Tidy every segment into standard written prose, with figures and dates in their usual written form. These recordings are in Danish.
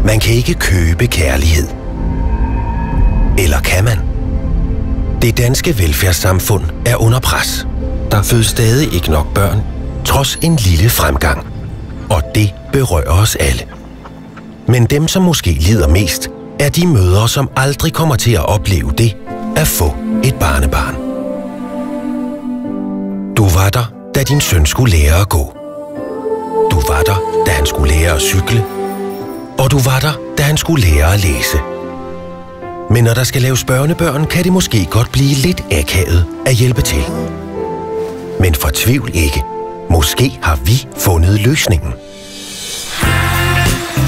Man kan ikke købe kærlighed. Eller kan man? Det danske velfærdssamfund er under pres. Der fødes stadig ikke nok børn, trods en lille fremgang. Og det berører os alle. Men dem, som måske lider mest, er de mødre, som aldrig kommer til at opleve det at få et barnebarn. Du var der, da din søn skulle lære at gå. Du var der, da han skulle lære at cykle. Og du var der, da han skulle lære at læse. Men når der skal laves børnebørn, kan det måske godt blive lidt akavet at hjælpe til. Men fortvivl ikke. Måske har vi fundet løsningen.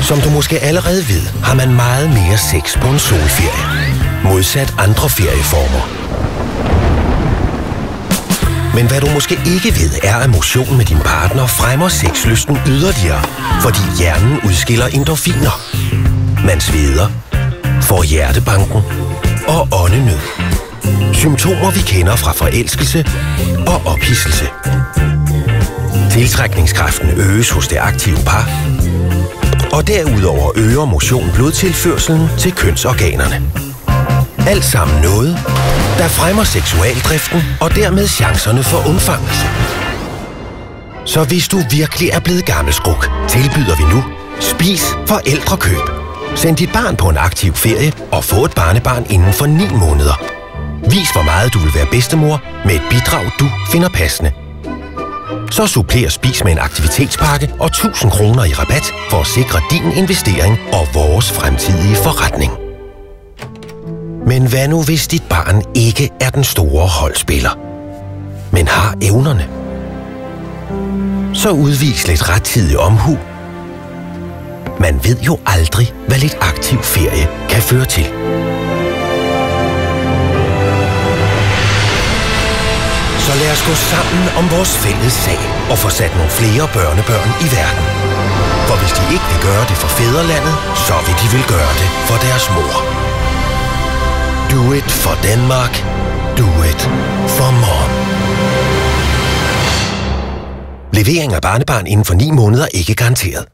Som du måske allerede ved, har man meget mere sex på en solferie, modsat andre ferieformer. Men hvad du måske ikke ved, er, at motion med din partner fremmer sexlysten yderligere, fordi hjernen udskiller endorfiner. Man sveder, får hjertebanken og åndenød. Symptomer, vi kender fra forelskelse og ophidselse. Tiltrækningskraften øges hos det aktive par, og derudover øger motion blodtilførselen til kønsorganerne. Alt sammen noget, der fremmer seksualdriften og dermed chancerne for undfangelse. Så hvis du virkelig er blevet gammelskruk, tilbyder vi nu Spis forældrekøb. Send dit barn på en aktiv ferie og få et barnebarn inden for 9 måneder. Vis, hvor meget du vil være bedstemor med et bidrag, du finder passende. Så supplerer Spis med en aktivitetspakke og 1000 kroner i rabat for at sikre din investering og vores fremtidige forretning. Men hvad nu, hvis dit barn ikke er den store holdspiller, men har evnerne? Så udvis lidt rettidig omhu. Man ved jo aldrig, hvad lidt aktiv ferie kan føre til. Så lad os gå sammen om vores fælles sag og få sat nogle flere børnebørn i verden. For hvis de ikke vil gøre det for fædrelandet, så vil de vel gøre det for deres mor. Do it for Denmark. Do it for mom. Levering af barnebarn inden for 9 måneder ikke garanteret.